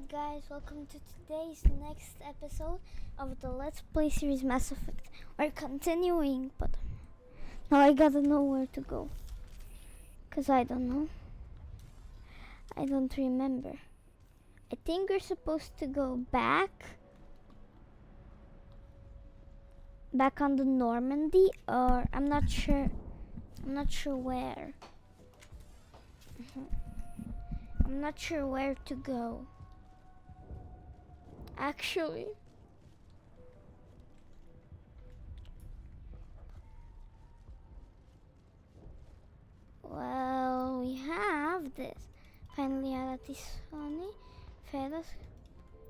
Alright guys, welcome to today's next episode of the Let's Play series Mass Effect. We're continuing, but now I gotta know where to go. Cause I don't know. I don't remember. I think we're supposed to go back on the Normandy, or I'm not sure where. I'm not sure where to go. Actually, well, we have this. Finally, Aratisoni fed us.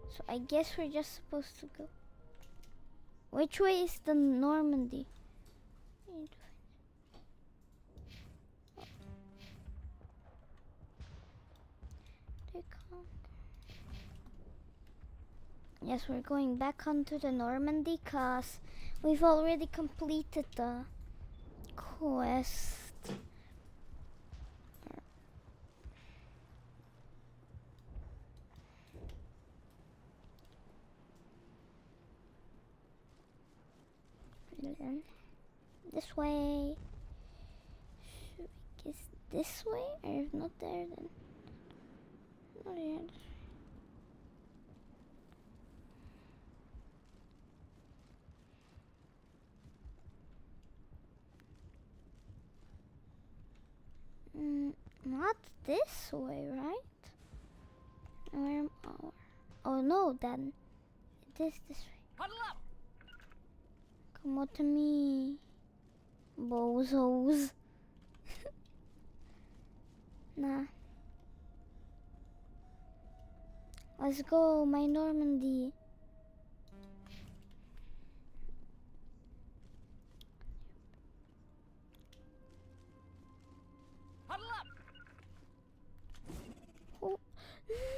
So I guess we're just supposed to go. Which way is the Normandy? Yes, we're going back onto the Normandy because we've already completed the quest. This way. Should we guess this way? Or if not there, then. Oh, yeah. Not this way, right? Where am I? Oh no, then it is this way. Huddle up! Come on to me, bozos. Nah. Let's go, my Normandy. Huddle up! Oh,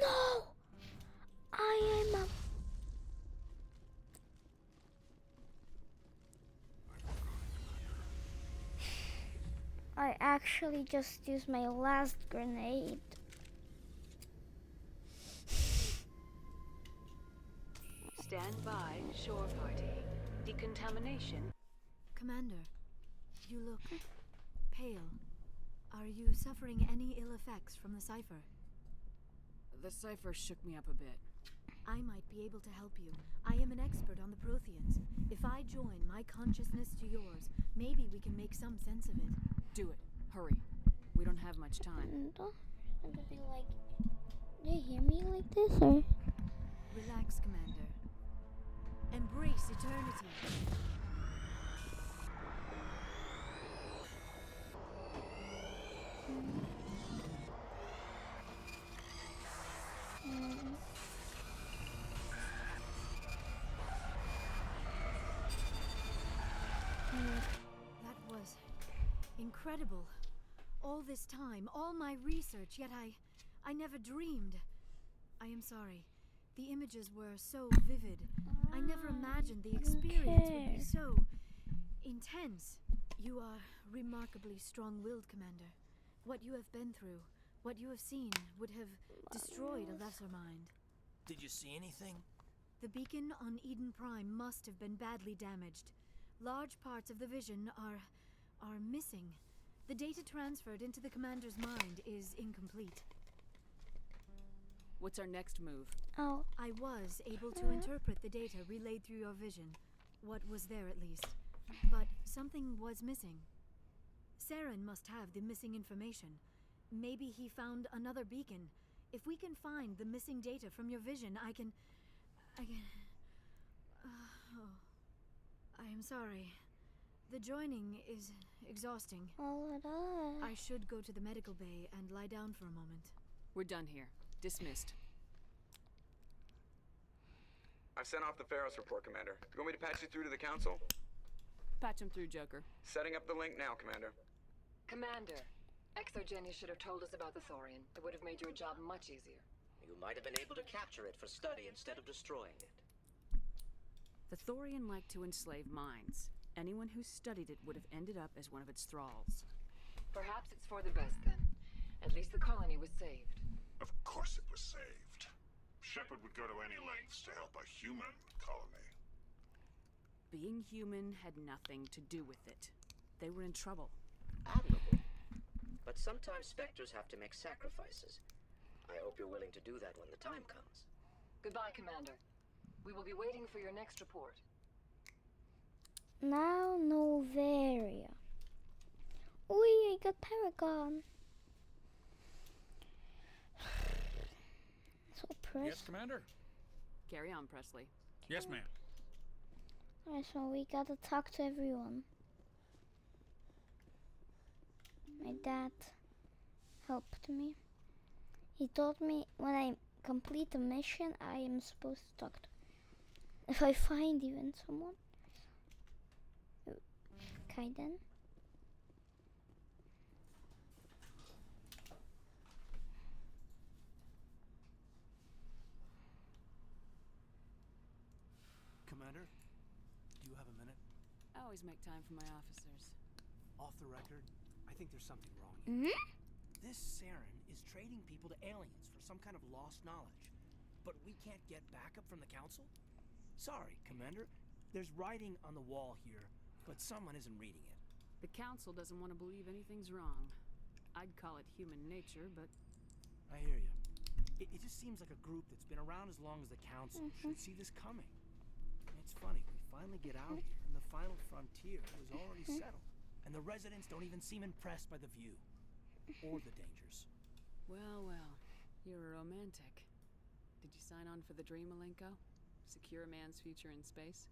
no! I am a... I actually just used my last grenade. Stand by, shore party. Decontamination. Commander, you look pale. Are you suffering any ill effects from the cipher? The cipher shook me up a bit. I might be able to help you. I am an expert on the Protheans. If I join my consciousness to yours, maybe we can make some sense of it. Do it. Hurry. We don't have much time. And to be like, do you hear me like this or? Relax, Commander. Embrace eternity. That was incredible. All this time, all my research, yet I never dreamed. I am sorry. The images were so vivid. I never imagined the experience would be so intense. You are remarkably strong-willed, Commander. What you have been through, what you have seen, would have destroyed a lesser mind. Did you see anything? The beacon on Eden Prime must have been badly damaged. Large parts of the vision are missing. The data transferred into the commander's mind is incomplete. What's our next move? Oh. I was able to interpret the data relayed through your vision. What was there, at least. But something was missing. Saren must have the missing information. Maybe he found another beacon. If we can find the missing data from your vision, I can... I am sorry. The joining is exhausting. Oh, it is. I should go to the medical bay and lie down for a moment. We're done here. Dismissed. I've sent off the Pharos report, Commander. You want me to patch you through to the Council? Patch him through, Joker. Setting up the link now, Commander. Commander, Exogenius should have told us about the Thorian. It would have made your job much easier. You might have been able to capture it for study instead of destroying it. The Thorian liked to enslave minds. Anyone who studied it would have ended up as one of its thralls. Perhaps it's for the best then. At least the colony was saved. Of course it was saved. Shepard would go to any lengths to help a human colony. Being human had nothing to do with it. They were in trouble. Admirable. But sometimes Spectres have to make sacrifices. I hope you're willing to do that when the time comes. Goodbye, Commander. We will be waiting for your next report. Now Novaria. Oi, I got Paragon. So pressed. Yes, Commander? Carry on, Presley. Yes, ma'am. Alright, so we gotta talk to everyone. My dad helped me. He told me when I complete a mission, I am supposed to talk to. If I find even someone. Kaiden. Commander, do you have a minute? I always make time for my officers. Off the record, I think there's something wrong here. Mm-hmm. This Saren is trading people to aliens for some kind of lost knowledge. But we can't get backup from the Council? Sorry, Commander. There's writing on the wall here, but someone isn't reading it. The Council doesn't want to believe anything's wrong. I'd call it human nature, but I hear you. It just seems like a group that's been around as long as the Council should see this coming. It's funny, we finally get out here, and the final frontier is already settled. And the residents don't even seem impressed by the view. Or the dangers. well, you're a romantic. Did you sign on for the dream, Malenko? Secure a man's future in space?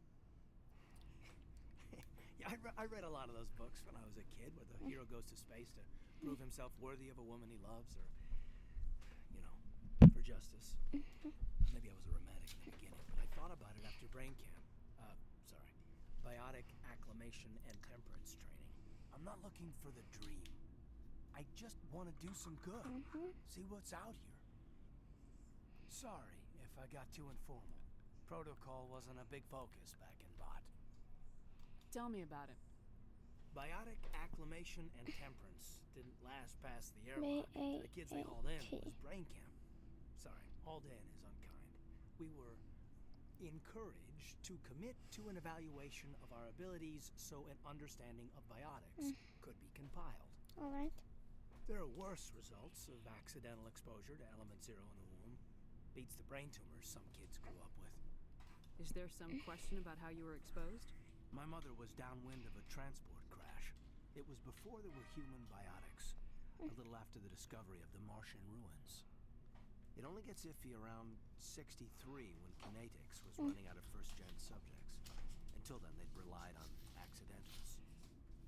Yeah, I read a lot of those books when I was a kid, where the hero goes to space to prove himself worthy of a woman he loves, or, you know, for justice. Maybe I was a romantic in the beginning, but I thought about it after brain camp. Biotic acclimation and temperance training. I'm not looking for the dream. I just want to do some good. See what's out here. Sorry if I got too informal. Protocol wasn't a big focus back in Bot. Tell me about it. Biotic acclimation and temperance didn't last past the airlock. The kids they hauled in was brain camp. Sorry, hauled in is unkind. We were encouraged to commit to an evaluation of our abilities so an understanding of biotics could be compiled. Alright. There are worse results of accidental exposure to element zero in the womb. Beats the brain tumors some kids grew up with. Is there some question about how you were exposed? My mother was downwind of a transport crash. It was before there were human biotics, a little after the discovery of the Martian ruins. It only gets iffy around 63 when kinetics was running out of first-gen subjects. Until then, they'd relied on accidentals.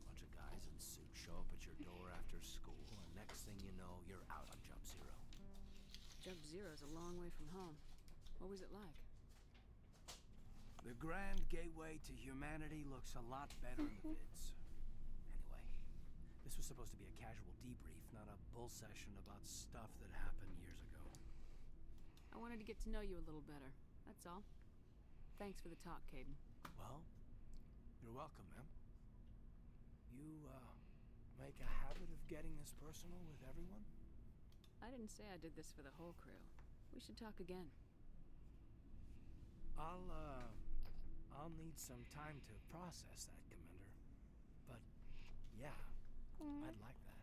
Bunch of guys in suits show up at your door after school, and next thing you know, you're out on Jump Zero. Jump Zero's a long way from home. What was it like? The grand gateway to humanity looks a lot better in the vids. Anyway, this was supposed to be a casual debrief, not a bull session about stuff that happened years ago. I wanted to get to know you a little better, that's all. Thanks for the talk, Caden. Well, you're welcome, ma'am. You, make a habit of getting this personal with everyone? I didn't say I did this for the whole crew. We should talk again. I'll need some time to process that, Commander. But, yeah, I'd like that.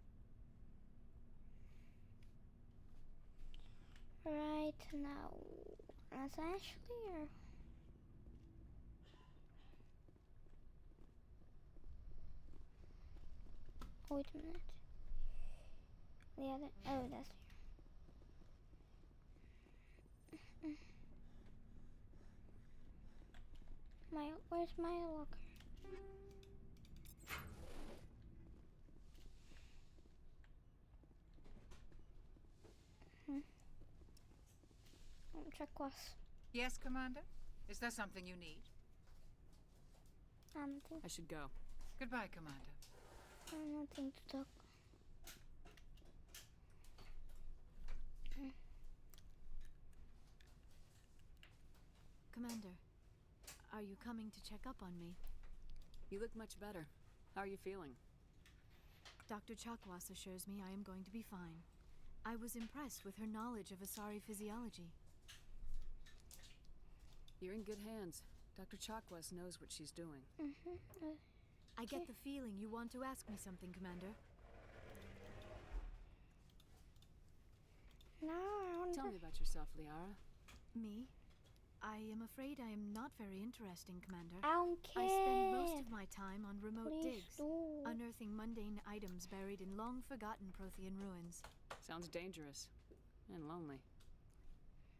Right now. That's Ashley or? Wait a minute. The other. Oh, that's here. Where's my locker? Check was. Yes, Commander? Is there something you need? I should go. Goodbye, Commander. Nothing to talk. Commander, are you coming to check up on me? You look much better. How are you feeling? Dr. Chakwas assures me I am going to be fine. I was impressed with her knowledge of Asari physiology. You're in good hands. Dr. Chakwas knows what she's doing. I get the feeling you want to ask me something, Commander. No. Tell me about yourself, Liara. Me? I am afraid I am not very interesting, Commander. I don't care. I spend most of my time on remote Please digs, do. unearthing mundane items buried in long-forgotten Prothean ruins. Sounds dangerous. And lonely.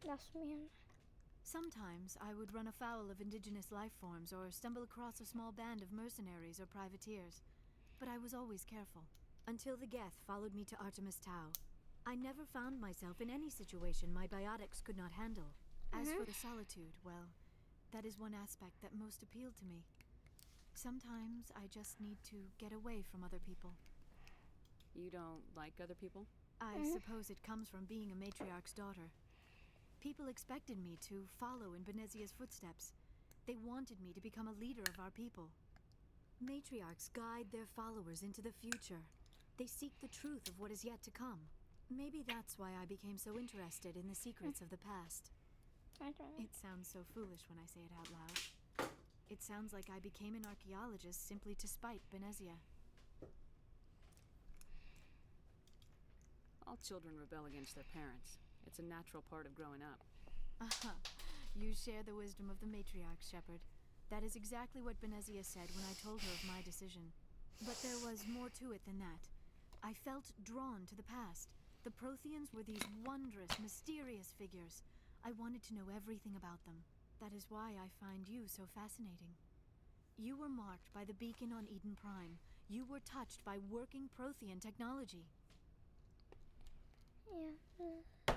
That's me. Sometimes I would run afoul of indigenous life forms or stumble across a small band of mercenaries or privateers. But I was always careful. Until the Geth followed me to Artemis Tau. I never found myself in any situation my biotics could not handle. As for the solitude, well, that is one aspect that most appealed to me. Sometimes I just need to get away from other people. You don't like other people? I suppose it comes from being a matriarch's daughter. People expected me to follow in Benezia's footsteps. They wanted me to become a leader of our people. Matriarchs guide their followers into the future. They seek the truth of what is yet to come. Maybe that's why I became so interested in the secrets of the past. I don't know. It sounds so foolish when I say it out loud. It sounds like I became an archaeologist simply to spite Benezia. All children rebel against their parents. It's a natural part of growing up. Aha. You share the wisdom of the matriarch, Shepard. That is exactly what Benezia said when I told her of my decision. But there was more to it than that. I felt drawn to the past. The Protheans were these wondrous, mysterious figures. I wanted to know everything about them. That is why I find you so fascinating. You were marked by the beacon on Eden Prime. You were touched by working Prothean technology. Yeah.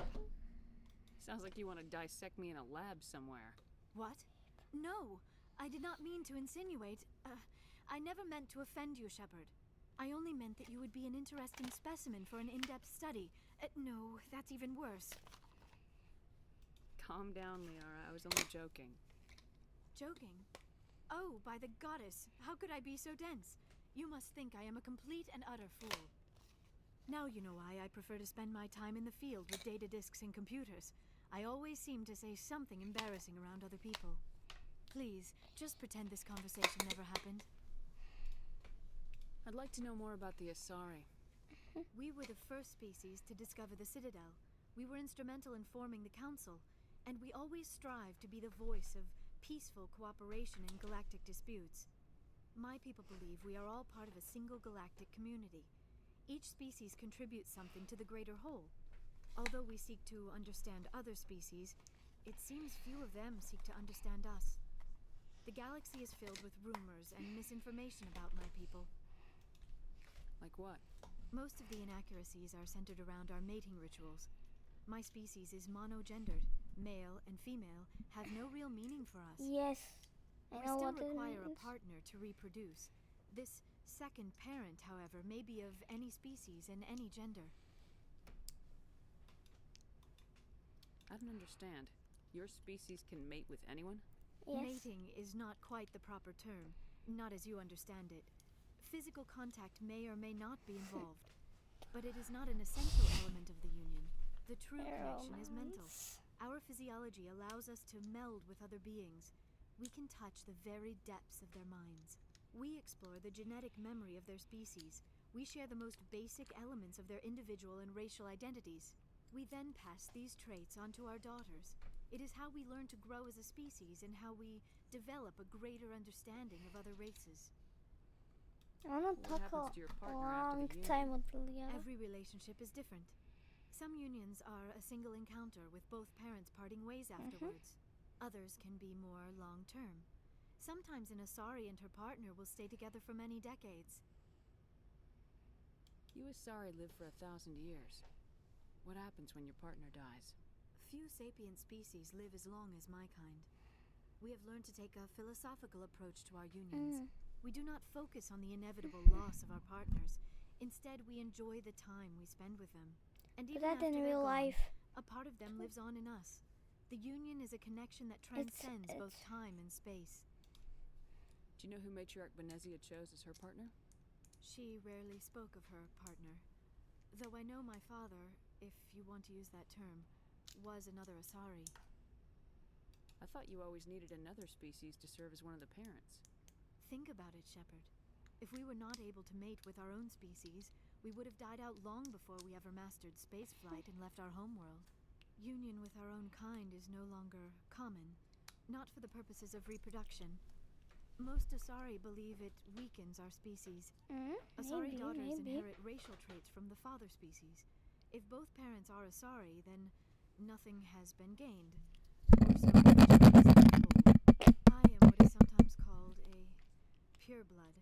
Sounds like you want to dissect me in a lab somewhere. What? No, I did not mean to insinuate. I never meant to offend you, Shepard. I only meant that you would be an interesting specimen for an in-depth study. No, that's even worse. Calm down, Liara. I was only joking. Joking? Oh, by the goddess, how could I be so dense? You must think I am a complete and utter fool. Now you know why I prefer to spend my time in the field with data disks and computers. I always seem to say something embarrassing around other people. Please, just pretend this conversation never happened. I'd like to know more about the Asari. We were the first species to discover the Citadel. We were instrumental in forming the Council, and we always strive to be the voice of peaceful cooperation in galactic disputes. My people believe we are all part of a single galactic community. Each species contributes something to the greater whole. Although we seek to understand other species, it seems few of them seek to understand us. The galaxy is filled with rumors and misinformation about my people. Like what? Most of the inaccuracies are centered around our mating rituals. My species is monogendered. Male and female have no real meaning for us. Yes. I We know still what it require a means. partner to reproduce. This second parent, however, may be of any species and any gender. I don't understand. Your species can mate with anyone? Yes. Mating is not quite the proper term, not as you understand it. Physical contact may or may not be involved, but it is not an essential element of the union. The true connection is mental. Romance. Our physiology allows us to meld with other beings. We can touch the very depths of their minds. We explore the genetic memory of their species. We share the most basic elements of their individual and racial identities. We then pass these traits on to our daughters. It is how we learn to grow as a species and how we develop a greater understanding of other races. I want to What talk happens a to your partner long after the time union? with Liara. Every relationship is different. Some unions are a single encounter with both parents parting ways afterwards. Others can be more long-term. Sometimes an Asari and her partner will stay together for many decades. You Asari live for 1,000 years. What happens when your partner dies? Few sapient species live as long as my kind. We have learned to take a philosophical approach to our unions. We do not focus on the inevitable loss of our partners. Instead, we enjoy the time we spend with them. And But even that after in they're real gone, life. a part of them lives on in us. The union is a connection that transcends both time and space. Do you know who Matriarch Benezia chose as her partner? She rarely spoke of her partner. Though I know my father, if you want to use that term, was another Asari. I thought you always needed another species to serve as one of the parents. Think about it, Shepard. If we were not able to mate with our own species, we would have died out long before we ever mastered spaceflight and left our homeworld. Union with our own kind is no longer common, not for the purposes of reproduction. Most Asari believe it weakens our species. Asari daughters inherit racial traits from the father species. If both parents are Asari, then nothing has been gained. Or so legend is told. I am what is sometimes called a pureblood.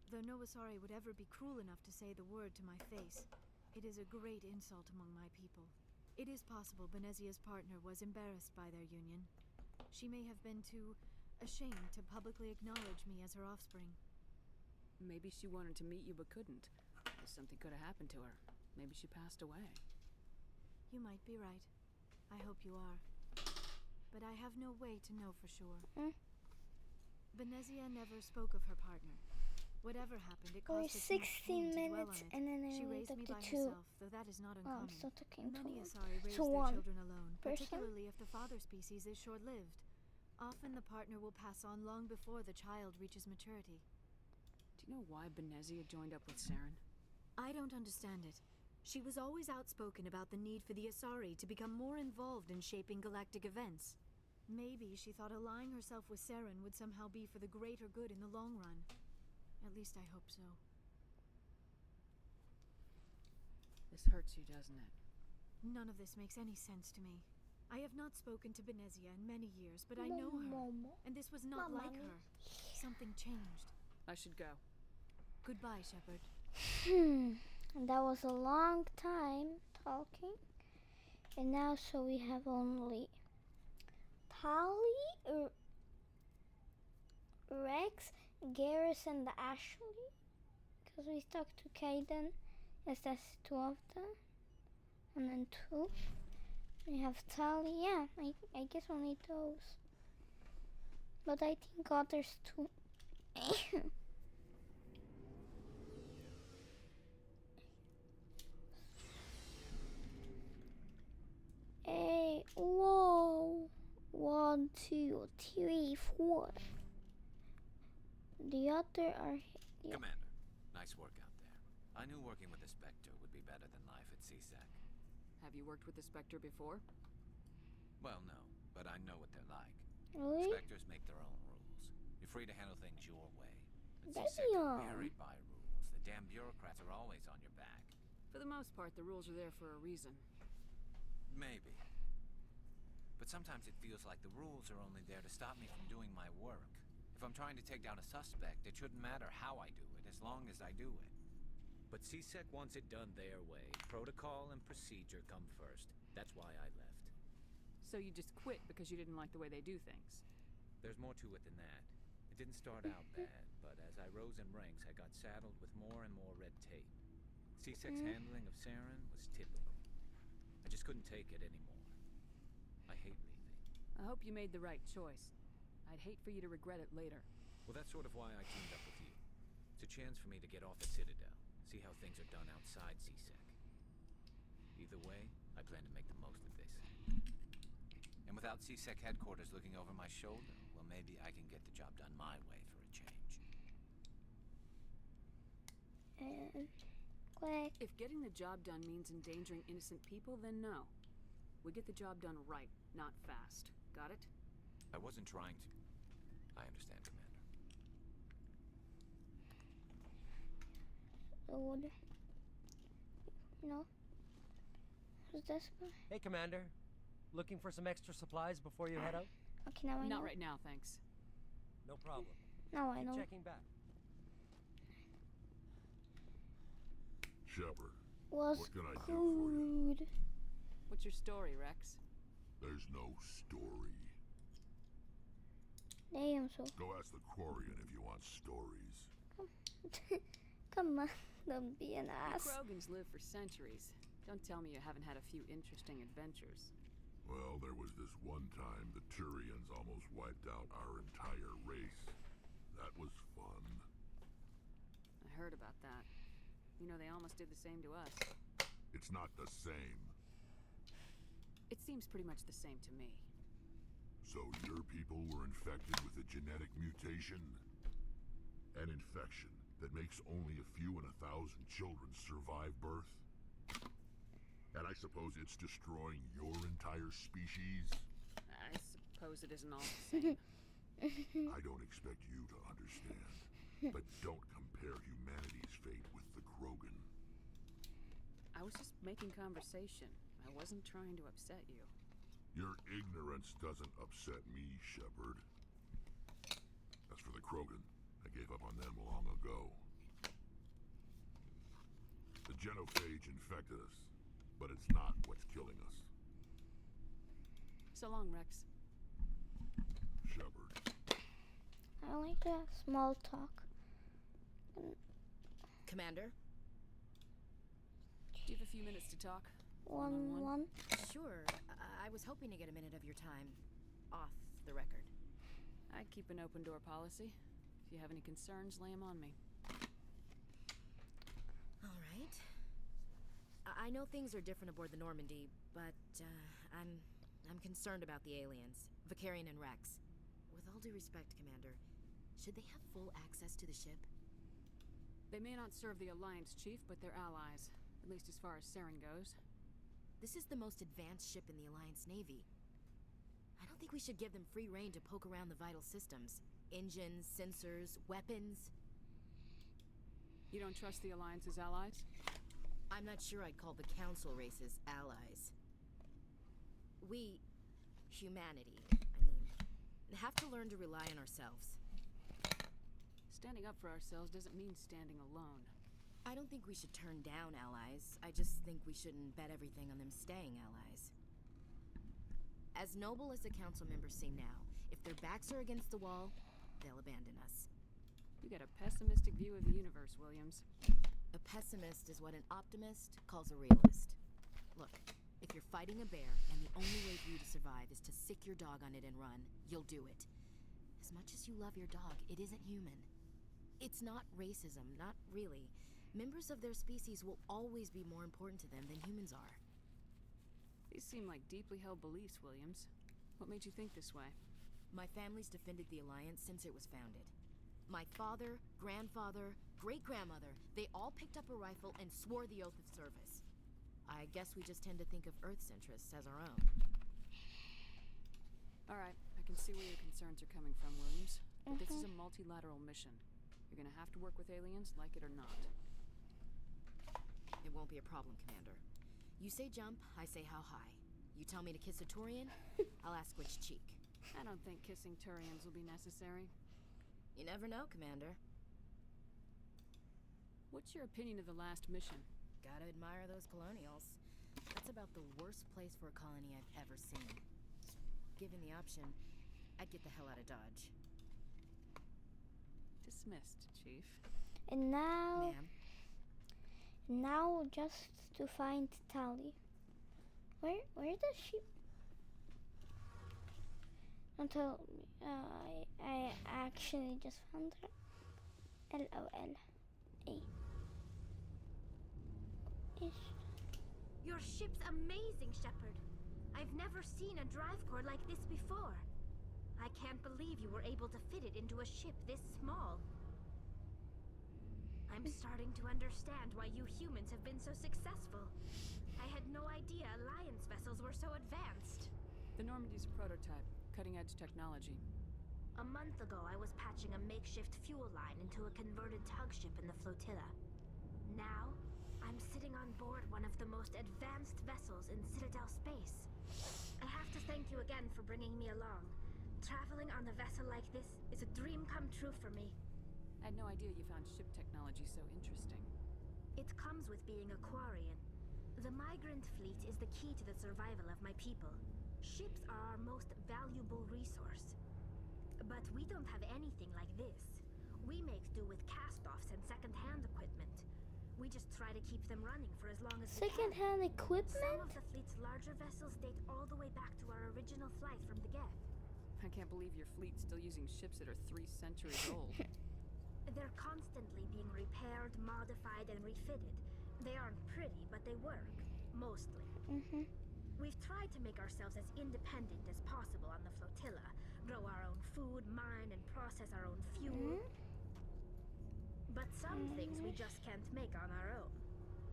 Though no Asari would ever be cruel enough to say the word to my face, it is a great insult among my people. It is possible Benezia's partner was embarrassed by their union. She may have been too ashamed to publicly acknowledge me as her offspring. Maybe she wanted to meet you but couldn't. Something could have happened to her. Maybe she passed away. You might be right. I hope you are. But I have no way to know for sure. Benezia never spoke of her partner. Whatever happened, it We're caused her too much 16 pain to dwell minutes on it. and then She we raised took me the by 2. herself, though that is not Oh, uncommon. I'm still talking Many to Asari raise to their one children alone, person. particularly if the father species is short-lived. Often the partner will pass on long before the child reaches maturity. Do you know why Benezia joined up with Saren? I don't understand it. She was always outspoken about the need for the Asari to become more involved in shaping galactic events. Maybe she thought allying herself with Saren would somehow be for the greater good in the long run. At least I hope so. This hurts you, doesn't it? None of this makes any sense to me. I have not spoken to Benezia in many years, but I know her, and this was not like her. Something changed. I should go. Goodbye, Shepard. And that was a long time talking. And now, so we have only Tali, Rex, Garrus, and Ashley. Because we talked to Kaden. Yes, that's 2 of them. And then 2. We have Tali. Yeah, I guess only those. But I think others too. Hey, whoa. 1, 2, 3, 4. The other are here. Commander, nice work out there. I knew working with the Spectre would be better than life at CSEC. Have you worked with the Spectre before? Well, no, but I know what they're like. Really? Spectres make their own rules. You're free to handle things your way. But CSEC Damn. are buried by rules. The damn bureaucrats are always on your back. For the most part, the rules are there for a reason. Maybe. But sometimes it feels like the rules are only there to stop me from doing my work. If I'm trying to take down a suspect, it shouldn't matter how I do it, as long as I do it. But CSEC wants it done their way. Protocol and procedure come first. That's why I left. So you just quit because you didn't like the way they do things? There's more to it than that. It didn't start out bad, but as I rose in ranks, I got saddled with more and more red tape. CSEC's handling of Saren was typical. I just couldn't take it anymore. I hate leaving. I hope you made the right choice. I'd hate for you to regret it later. Well, that's sort of why I teamed up with you. It's a chance for me to get off the Citadel, see how things are done outside CSEC. Either way, I plan to make the most of this. And without CSEC headquarters looking over my shoulder, well, maybe I can get the job done my way for a change. And click. If getting the job done means endangering innocent people, then no. We get the job done right, not fast. Got it? I wasn't trying to. I understand, Commander. Load. No. Who's this guy? Hey, Commander. Looking for some extra supplies before you head out? Okay, now I know. Not right now, thanks. No problem. Now I Keep know. checking back. Shepard, Was what can I do for you? good. What's your story, Rex? There's no story. Damn, so. Go ask the Quarian if you want stories. Come on, don't be an The ass. Krogans live for centuries. Don't tell me you haven't had a few interesting adventures. Well, there was this one time the Turians almost wiped out our entire race. That was fun. I heard about that. You know, they almost did the same to us. It's not the same. It seems pretty much the same to me. So your people were infected with a genetic mutation? An infection that makes only a few in 1,000 children survive birth? And I suppose it's destroying your entire species? I suppose it isn't all the same. I don't expect you to understand, but don't compare humanity's fate with the Krogan. I was just making conversation. I wasn't trying to upset you. Your ignorance doesn't upset me, Shepard. As for the Krogan, I gave up on them long ago. The genophage infected us, but it's not what's killing us. So long, Rex. Shepard. I like that small talk. Commander? Do you have a few minutes to talk? One. Sure. I was hoping to get a minute of your time off the record. I keep an open door policy. If you have any concerns, lay them on me. All right. I know things are different aboard the Normandy, but I'm concerned about the aliens, Vicarian and Rex. With all due respect, Commander, should they have full access to the ship? They may not serve the Alliance, Chief, but they're allies. At least as far as Saren goes. This is the most advanced ship in the Alliance Navy. I don't think we should give them free rein to poke around the vital systems. Engines, sensors, weapons. You don't trust the Alliance's allies? I'm not sure I'd call the Council races allies. We, humanity, have to learn to rely on ourselves. Standing up for ourselves doesn't mean standing alone. I don't think we should turn down allies. I just think we shouldn't bet everything on them staying allies. As noble as the council members seem now, if their backs are against the wall, they'll abandon us. You got a pessimistic view of the universe, Williams. A pessimist is what an optimist calls a realist. Look, if you're fighting a bear and the only way for you to survive is to sick your dog on it and run, you'll do it. As much as you love your dog, it isn't human. It's not racism, not really. Members of their species will always be more important to them than humans are. These seem like deeply held beliefs, Williams. What made you think this way? My family's defended the Alliance since it was founded. My father, grandfather, great-grandmother, they all picked up a rifle and swore the oath of service. I guess we just tend to think of Earth's interests as our own. All right, I can see where your concerns are coming from, Williams. But this is a multilateral mission. You're gonna have to work with aliens, like it or not. It won't be a problem, Commander. You say jump, I say how high. You tell me to kiss a Turian, I'll ask which cheek. I don't think kissing Turians will be necessary. You never know, Commander. What's your opinion of the last mission? Gotta admire those colonials. That's about the worst place for a colony I've ever seen. Given the option, I'd get the hell out of Dodge. Dismissed, Chief. And now... Ma'am? Now just to find Tally. Where does she... Until I actually just found her. L-O-L-A. Your ship's amazing, Shepard. I've never seen a drive core like this before. I can't believe you were able to fit it into a ship this small. I'm starting to understand why you humans have been so successful. I had no idea Alliance vessels were so advanced. The Normandy's a prototype, cutting-edge technology. A month ago, I was patching a makeshift fuel line into a converted tug ship in the flotilla. Now, I'm sitting on board one of the most advanced vessels in Citadel space. I have to thank you again for bringing me along. Traveling on a vessel like this is a dream come true for me. I had no idea you found ship technology so interesting. It comes with being a Quarian. The migrant fleet is the key to the survival of my people. Ships are our most valuable resource. But we don't have anything like this. We make do with cast-offs and second-hand equipment. We just try to keep them running for as long as we can. Second-hand equipment? Some of the fleet's larger vessels date all the way back to our original flight from the Geth. I can't believe your fleet's still using ships that are 3 centuries old. They're constantly being repaired, modified, and refitted. They aren't pretty, but they work. Mostly. We've tried to make ourselves as independent as possible on the flotilla. grow our own food, mine and process our own fuel. But some things we just can't make on our own.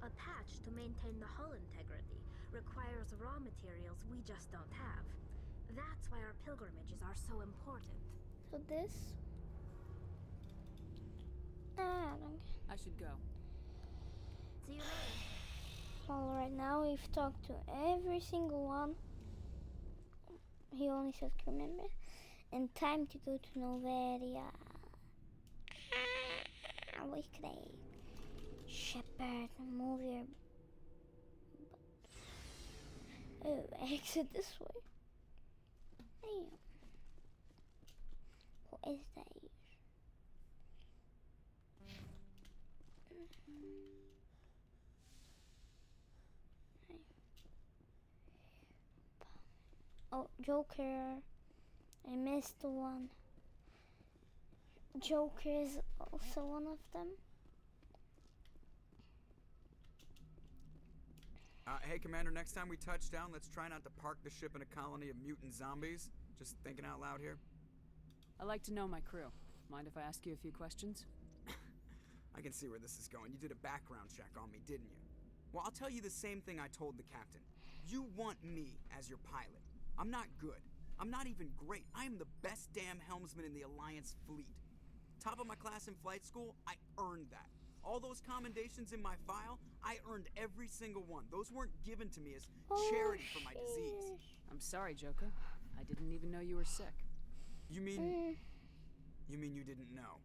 A patch to maintain the hull integrity requires raw materials we just don't have. That's why our pilgrimages are so important. So this? I should go. See you later. Well, right now we've talked to every single one. He only said remember. And time to go to Noveria. Weekday. Shepherd, move your... Oh, exit this way. Damn. What is that? Oh, Joker. I missed one. Joker is also one of them. Hey, Commander, next time we touch down, let's try not to park the ship in a colony of mutant zombies. Just thinking out loud here. I like to know my crew. Mind if I ask you a few questions? I can see where this is going. You did a background check on me, didn't you? Well, I'll tell you the same thing I told the captain. You want me as your pilot. I'm not good. I'm not even great. I am the best damn helmsman in the Alliance fleet. Top of my class in flight school, I earned that. All those commendations in my file, I earned every single one. Those weren't given to me as charity for my disease. I'm sorry, Joker. I didn't even know you were sick. You mean... You mean you didn't know?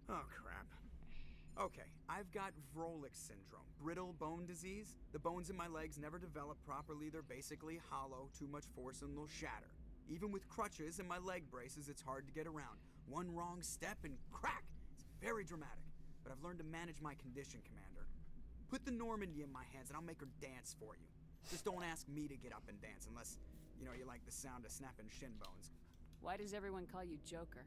Oh, crap. Okay, I've got Vrolich syndrome, brittle bone disease. The bones in my legs never develop properly. They're basically hollow, too much force and they'll shatter. Even with crutches and my leg braces, it's hard to get around. One wrong step and crack! It's very dramatic. But I've learned to manage my condition, Commander. Put the Normandy in my hands and I'll make her dance for you. Just don't ask me to get up and dance unless, you like the sound of snapping shin bones. Why does everyone call you Joker?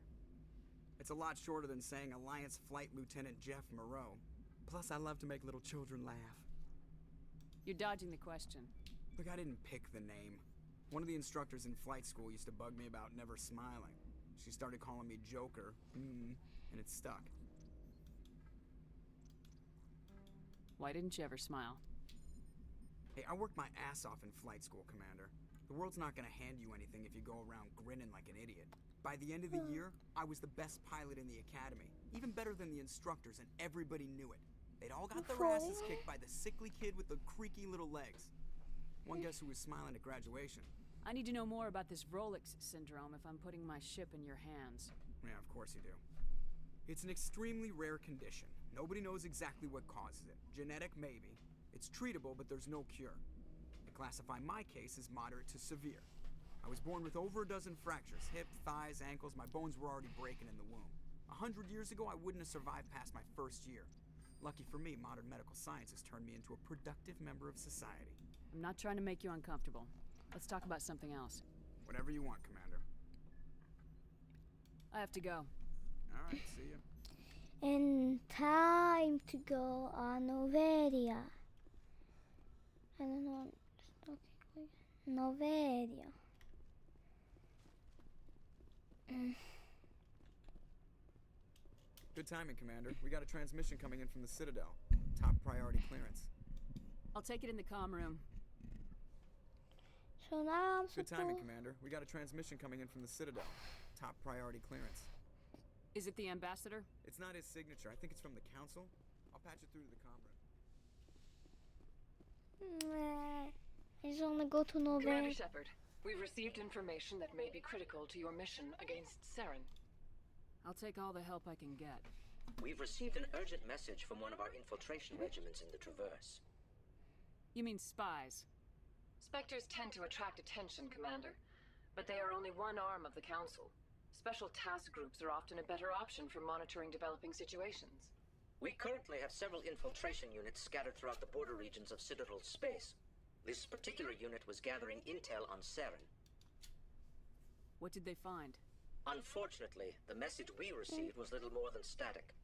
It's a lot shorter than saying Alliance Flight Lieutenant Jeff Moreau. Plus, I love to make little children laugh. You're dodging the question. Look, I didn't pick the name. One of the instructors in flight school used to bug me about never smiling. She started calling me Joker, and it stuck. Why didn't you ever smile? Hey, I worked my ass off in flight school, Commander. The world's not gonna hand you anything if you go around grinning like an idiot. By the end of the year, I was the best pilot in the academy. Even better than the instructors, and everybody knew it. They'd all got their asses kicked by the sickly kid with the creaky little legs. One guess who was smiling at graduation? I need to know more about this Vrolich syndrome if I'm putting my ship in your hands. Yeah, of course you do. It's an extremely rare condition. Nobody knows exactly what causes it. Genetic, maybe. It's treatable, but there's no cure. They classify my case as moderate to severe. I was born with over a dozen fractures, hip, thighs, ankles. My bones were already breaking in the womb. 100 years ago, I wouldn't have survived past my first year. Lucky for me, modern medical science has turned me into a productive member of society. I'm not trying to make you uncomfortable. Let's talk about something else. Whatever you want, Commander. I have to go. All right, see ya. And time to go on Noveria. I don't know. Okay, Noveria. Good timing, Commander. We got a transmission coming in from the Citadel. Top priority clearance. I'll take it in the comm room. So now I'm Good timing, Commander. We got a transmission coming in from the Citadel. Top priority clearance. Is it the ambassador? It's not his signature. I think it's from the council. I'll patch it through to the comm room. I just want to go to Noveria. Commander Shepard, we've received information that may be critical to your mission against Saren. I'll take all the help I can get. We've received an urgent message from one of our infiltration regiments in the Traverse. You mean spies? Spectres tend to attract attention, Commander, but they are only one arm of the Council. Special task groups are often a better option for monitoring developing situations. We currently have several infiltration units scattered throughout the border regions of Citadel space. This particular unit was gathering intel on Saren. What did they find? Unfortunately, the message we received was little more than static.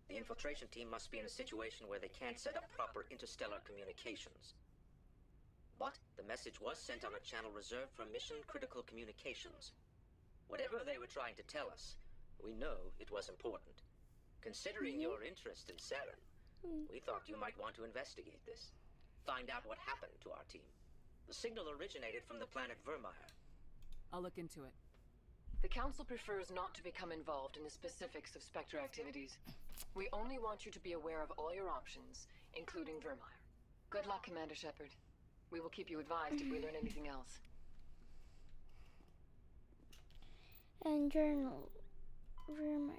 The infiltration team must be in a situation where they can't set up proper interstellar communications. But the message was sent on a channel reserved for mission-critical communications. Whatever they were trying to tell us, we know it was important. Considering your interest in Saren, we thought you might want to investigate this. Find out what happened to our team. The signal originated from the planet Vermeer. I'll look into it. The Council prefers not to become involved in the specifics of Spectre activities. We only want you to be aware of all your options, including Vermeer. Good luck, Commander Shepard. We will keep you advised if we learn anything else. And journal. Vermeer.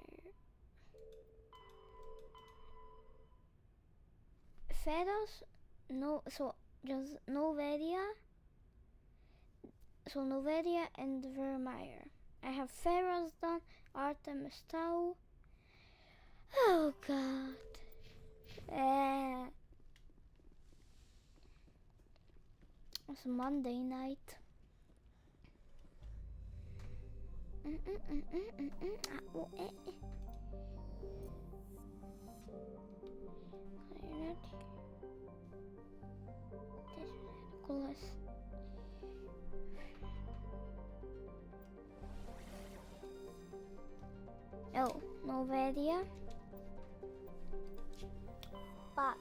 Feros? No, so just Noveria. So Noveria and Vermeer. I have Feros done, Artemis Tau. Oh god. It's Monday night. Oh, Noveria. Box.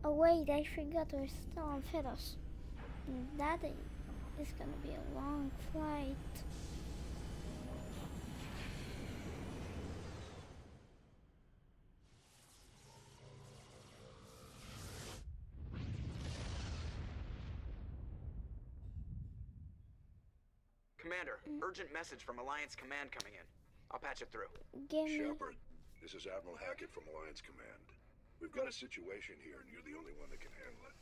Oh wait, I forgot we're still on Feros. That is gonna be a long flight. Commander, urgent message from Alliance Command coming in. I'll patch it through. Shepard, this is Admiral Hackett from Alliance Command. We've got a situation here, and you're the only one that can handle it.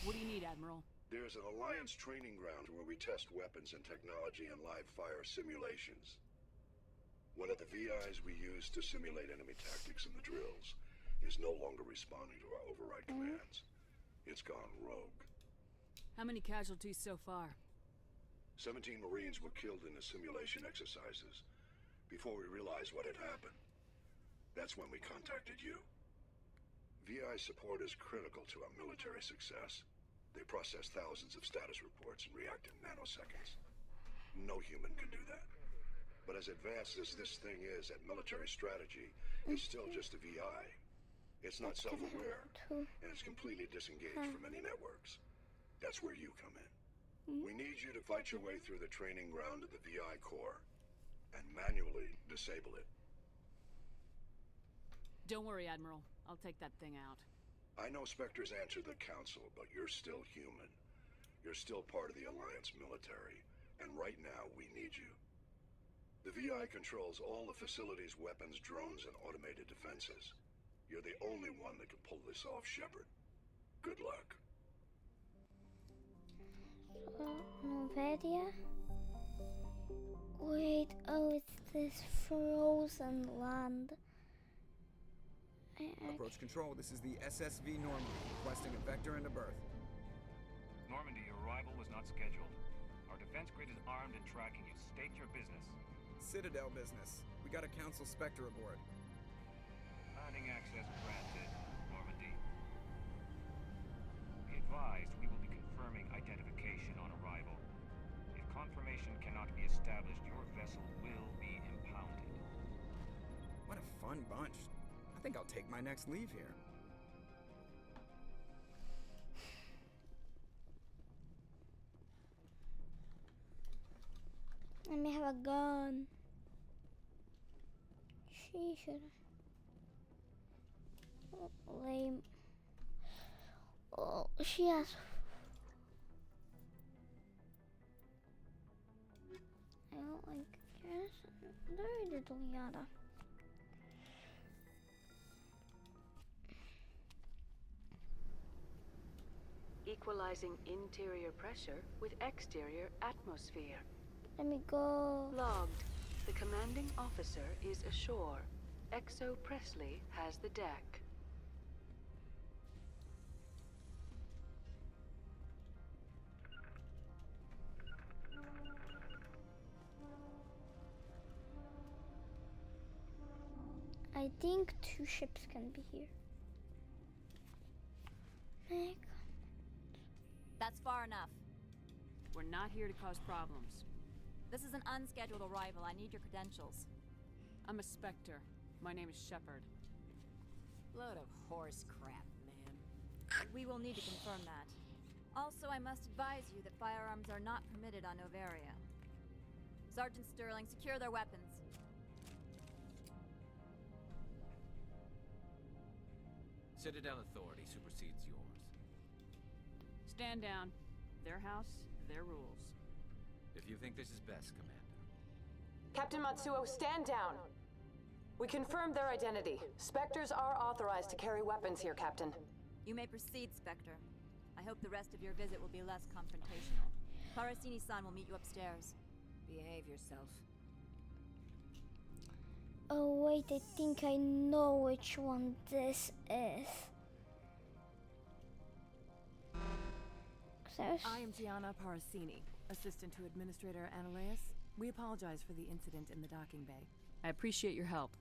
What do you need, Admiral? There's an Alliance training ground where we test weapons and technology in live fire simulations. One of the VIs we use to simulate enemy tactics in the drills is no longer responding to our override commands. It's gone rogue. How many casualties so far? 17 Marines were killed in the simulation exercises before we realized what had happened. That's when we contacted you. VI support is critical to our military success. They process thousands of status reports and react in nanoseconds. No human can do that. But as advanced as this thing is at military strategy, it's still just a VI. It's not self-aware, and it's completely disengaged from any networks. That's where you come in. We need you to fight your way through the training ground of the VI core and manually disable it. Don't worry, Admiral. I'll take that thing out. I know Spectres answer the Council, but you're still human. You're still part of the Alliance military, and right now we need you. The VI controls all the facility's weapons, drones, and automated defenses. You're the only one that can pull this off, Shepard. Good luck. Noveria? Wait, oh, it's this frozen land. Approach control, this is the SSV Normandy, requesting a vector into berth. Normandy, your arrival was not scheduled. Our defense grid is armed and tracking you. State your business. Citadel business. We got a Council Spectre aboard. Landing access granted, Normandy. Be advised, we will be confirming identification on arrival. If confirmation cannot be established, your vessel will be impounded. What a fun bunch. I think I'll take my next leave here. Let me have a gun. She should. Oh, lame. Oh, she has. I don't like this. Very little yada. Equalizing interior pressure with exterior atmosphere. Let me go. Logged. The commanding officer is ashore. Exo Presley has the deck. I think 2 ships can be here. That's far enough. We're not here to cause problems. This is an unscheduled arrival. I need your credentials. I'm a Spectre. My name is Shepard. Load of horse crap, man. We will need to confirm that. Also, I must advise you that firearms are not permitted on Novaria. Sergeant Sterling, secure their weapons. Citadel authority supersedes yours. Stand down. Their house, their rules. If you think this is best, Commander. Captain Matsuo, stand down! We confirmed their identity. Spectres are authorized to carry weapons here, Captain. You may proceed, Spectre. I hope the rest of your visit will be less confrontational. Parasini-san will meet you upstairs. Behave yourself. Oh wait, I think I know which one this is. I am Gianna Parasini, assistant to Administrator Ananias. We apologize for the incident in the docking bay. I appreciate your help.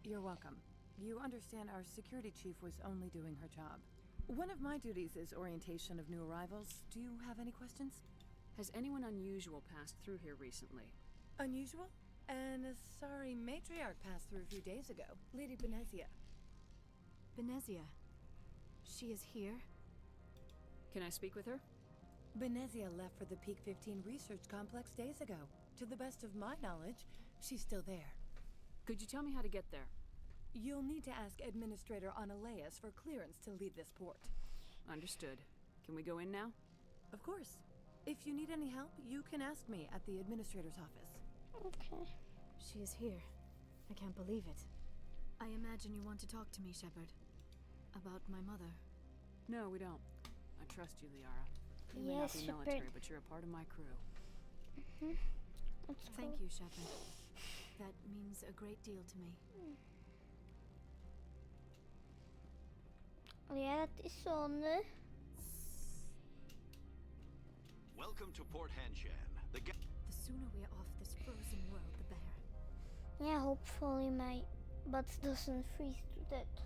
You're welcome. You understand our security chief was only doing her job. One of my duties is orientation of new arrivals. Do you have any questions? Has anyone unusual passed through here recently? Unusual? And a sorry matriarch passed through a few days ago. Lady Benezia. Benezia? She is here? Can I speak with her? Benezia left for the Peak 15 research complex days ago. To the best of my knowledge, she's still there. Could you tell me how to get there? You'll need to ask Administrator Ananias for clearance to leave this port. Understood. Can we go in now? Of course. If you need any help, you can ask me at the Administrator's office. Okay. She is here. I can't believe it. I imagine you want to talk to me, Shepard. About my mother. No, we don't. I trust you, Liara. You may not Yes, be Shepard. military, but you're a part of my crew. Thank you, Shepard. That means a great deal to me. Ja, dat is zonde. Welcome to Port Hanshan. The sooner we're off this frozen world, the better. Yeah, hopefully my butt doesn't freeze to death.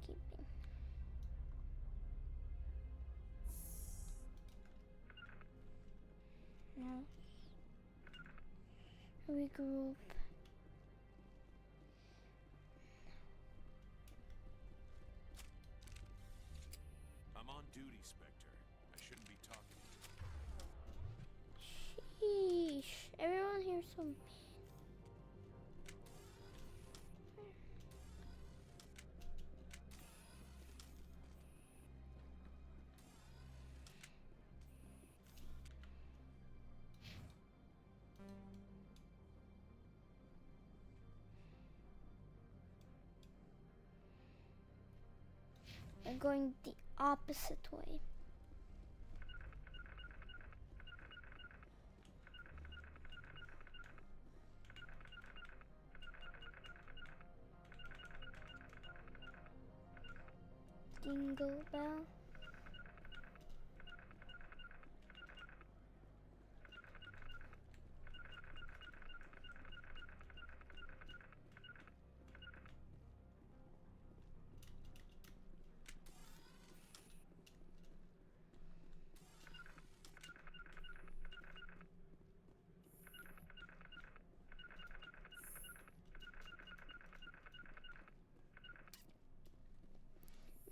Keeping. No. Regroup. I'm on duty, Spectre. I shouldn't be talking to Sheesh. you. Everyone here's so mean. We're going the opposite way. Jingle bell.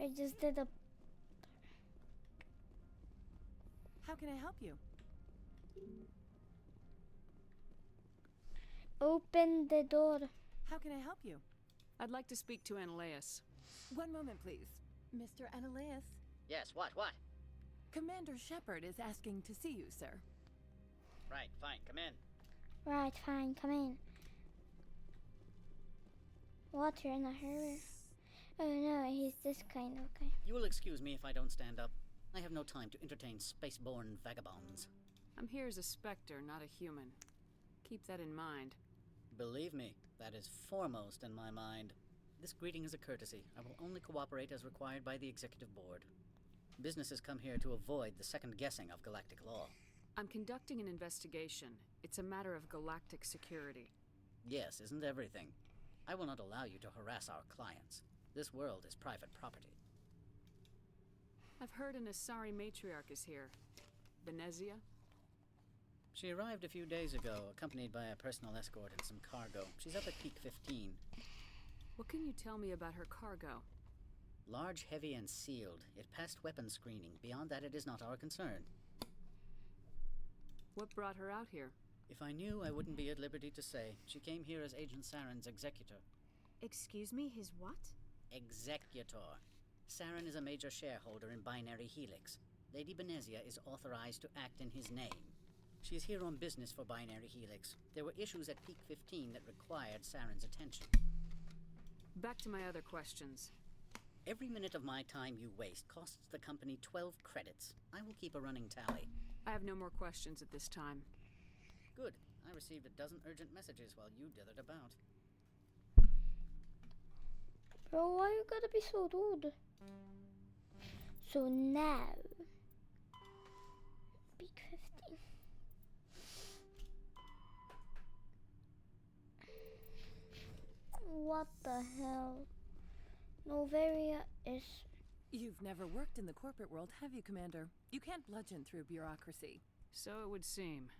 I just did a. How can I help you? Open the door. How can I help you? I'd like to speak to Ananias. One moment, please. Mr. Ananias? Yes, what? Commander Shepard is asking to see you, sir. Right, fine, come in. Right, fine, come in. What, you're in a hurry? Oh no, he's this kind of guy. You will excuse me if I don't stand up. I have no time to entertain spaceborne vagabonds. I'm here as a Spectre, not a human. Keep that in mind. Believe me, that is foremost in my mind. This greeting is a courtesy. I will only cooperate as required by the Executive Board. Businesses come here to avoid the second guessing of galactic law. I'm conducting an investigation. It's a matter of galactic security. Yes, isn't everything? I will not allow you to harass our clients. This world is private property. I've heard an Asari matriarch is here. Venezia? She arrived a few days ago, accompanied by a personal escort and some cargo. She's up at Peak 15. What can you tell me about her cargo? Large, heavy, and sealed. It passed weapons screening. Beyond that, it is not our concern. What brought her out here? If I knew, I wouldn't be at liberty to say. She came here as Agent Saren's executor. Excuse me, his what? Executor. Saren is a major shareholder in Binary Helix. Lady Venezia is authorized to act in his name. She is here on business for Binary Helix. There were issues at Peak 15 that required Saren's attention. Back to my other questions. Every minute of my time you waste costs the company 12 credits. I will keep a running tally. I have no more questions at this time. Good. I received a dozen urgent messages while you dithered about. Bro, why you gotta be so rude? So now, Peak 15. What the hell? Novaria is... You've never worked in the corporate world, have you, Commander? You can't bludgeon through bureaucracy. So it would seem.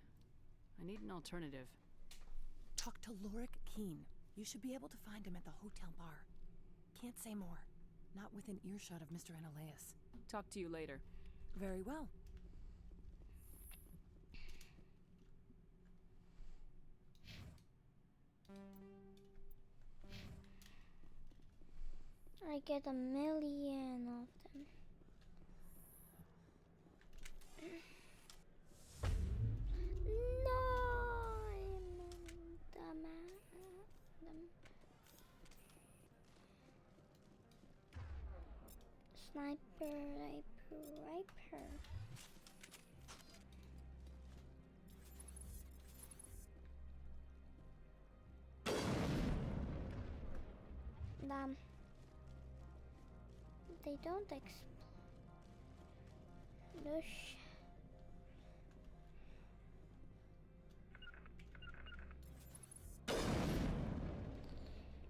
I need an alternative. Talk to Lorik Keen. You should be able to find him at the hotel bar. Can't say more. Not within earshot of Mr. Analaeus. Talk to you later. Very well. I get 1,000,000 of them. No, I'm Sniper. Damn. They don't explode.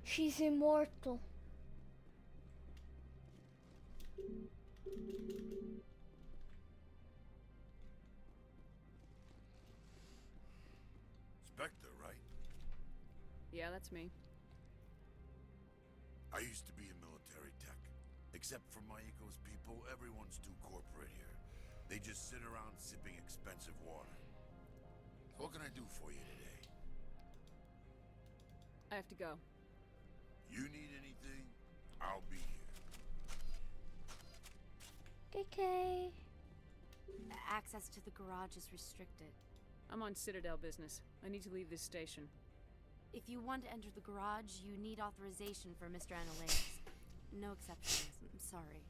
She's immortal. Spectre, right? Yeah, that's me. I used to be in military tech. Except for Maiko's people, everyone's too corporate here. They just sit around sipping expensive water. So what can I do for you today? I have to go. You need anything? I'll be here. Okay. Access to the garage is restricted. I'm on Citadel business. I need to leave this station. If you want to enter the garage, you need authorization for Mr. Analaeus. No exceptions. I'm sorry.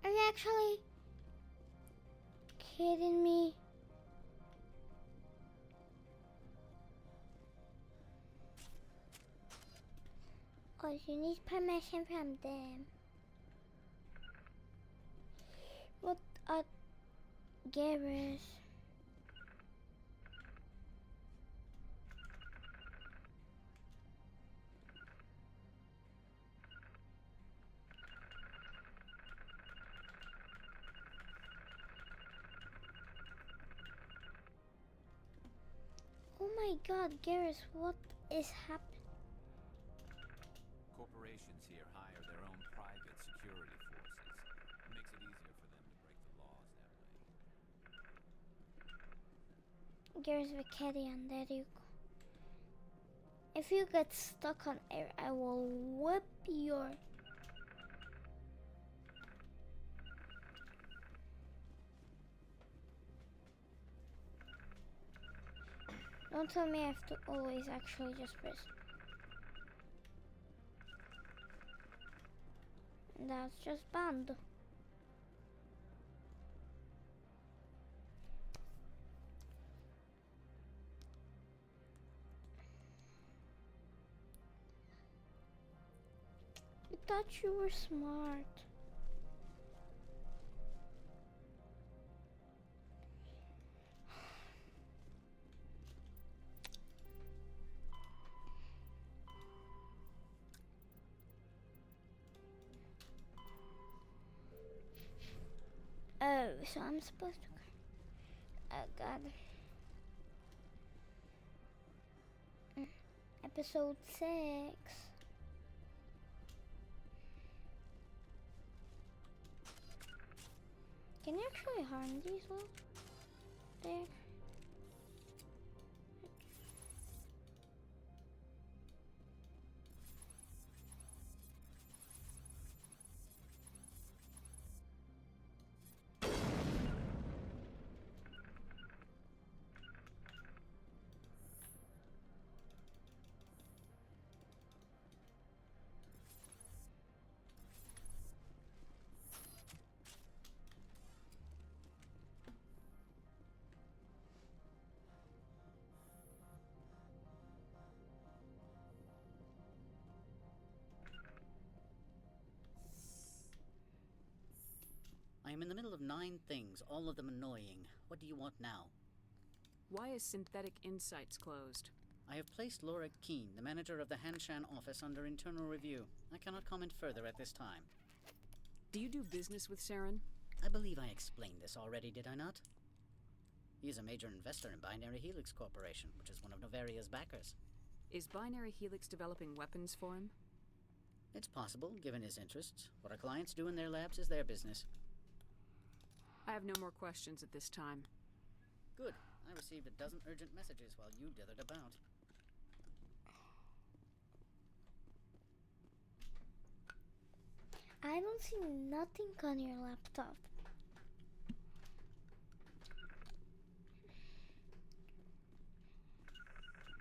Are you actually kidding me? Oh, you need permission from them. What a garage. Oh my god, Garrus, what is happening? Corporations here hire their own private security forces. It makes it easier for them to break the laws that way. Garrus Vicarian, there you go. If you get stuck on air, I will whip your... Don't tell me I have to always actually just press. That's just banned. I thought you were smart. So I'm supposed to. Oh God. Episode 6. Can you actually harm these little there? I am in the middle of 9 things, all of them annoying. What do you want now? Why is Synthetic Insights closed? I have placed Laura Keene, the manager of the Hanshan office, under internal review. I cannot comment further at this time. Do you do business with Saren? I believe I explained this already, did I not? He is a major investor in Binary Helix Corporation, which is one of Novaria's backers. Is Binary Helix developing weapons for him? It's possible, given his interests. What our clients do in their labs is their business. I have no more questions at this time. Good. I received a dozen urgent messages while you dithered about. I don't see nothing on your laptop.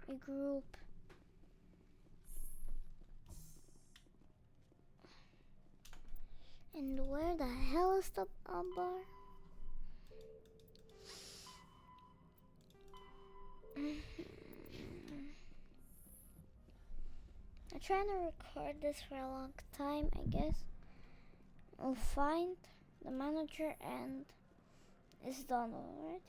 Regroup. And where the hell is the bar? I'm trying to record this for a long time, I guess. We'll find the manager and it's done, alright?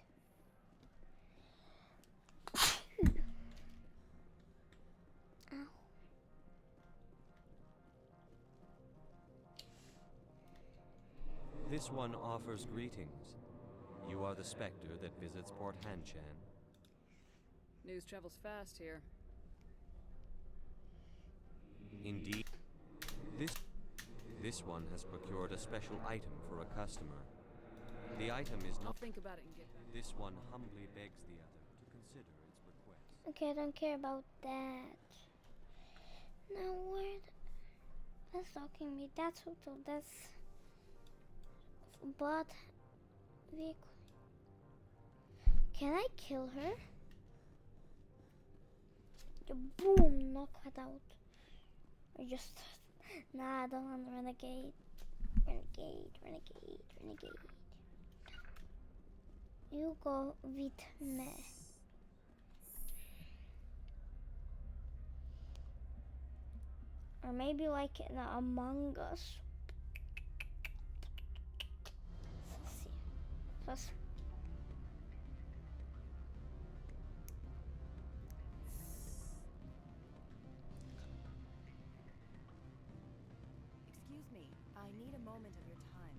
Ow. This one offers greetings. You are the specter that visits Port Hanshan. News travels fast here. Indeed. This one has procured a special item for a customer. The item is not... I'll think about it and get back. This one humbly begs the other to consider its request. Okay, I don't care about that. Now where that's talking me. That's hotel. That's bot vehicle. Can I kill her? Boom, knock it out. Or just nah, I don't want renegade. Renegade. You go with me. Or maybe like in Among Us. Let's see. Excuse me, I need a moment of your time.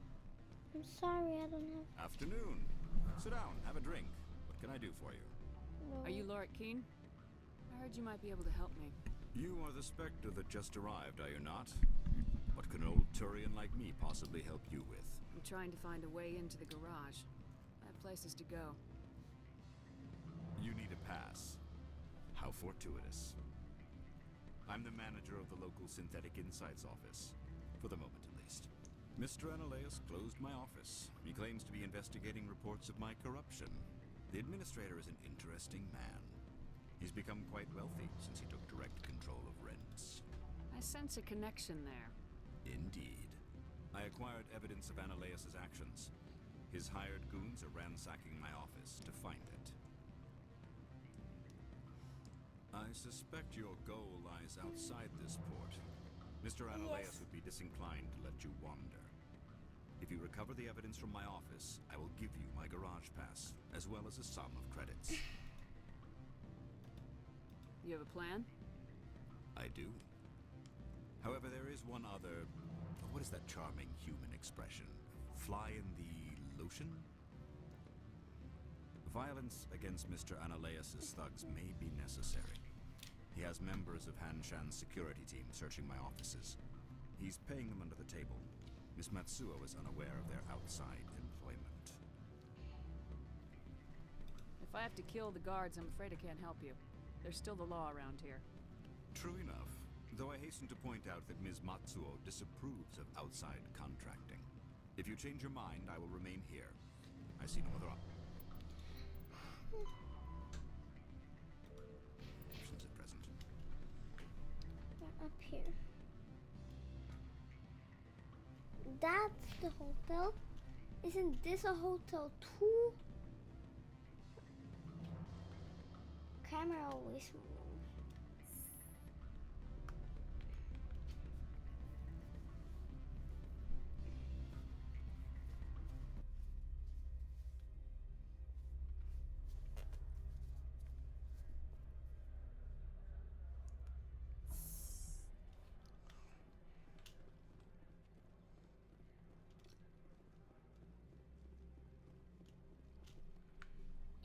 I'm sorry, I don't have. Afternoon. Sit down, have a drink. What can I do for you? Are you Laura Keene? I heard you might be able to help me. You are the Spectre that just arrived, are you not? What can an old Turian like me possibly help you with? I'm trying to find a way into the garage. I have places to go. You need a pass. How fortuitous. I'm the manager of the local Synthetic Insights office. For the moment, at least. Mr. Analeus closed my office. He claims to be investigating reports of my corruption. The administrator is an interesting man. He's become quite wealthy since he took direct control of rents. I sense a connection there. Indeed. I acquired evidence of Analeus' actions. His hired goons are ransacking my office to find it. I suspect your goal lies outside this port. Mr. Analeus would be disinclined to let you wander. If you recover the evidence from my office, I will give you my garage pass, as well as a sum of credits. You have a plan? I do. However, there is one other... What is that charming human expression? Fly in the solution? Violence against Mr. Analeas' thugs may be necessary. He has members of Han Shan's security team searching my offices. He's paying them under the table. Miss Matsuo is unaware of their outside employment. If I have to kill the guards, I'm afraid I can't help you. There's still the law around here. True enough, though I hasten to point out that Ms. Matsuo disapproves of outside contracting. If you change your mind, I will remain here. I see no other options at present. We're up here. That's the hotel. Isn't this a hotel too? Camera always moves.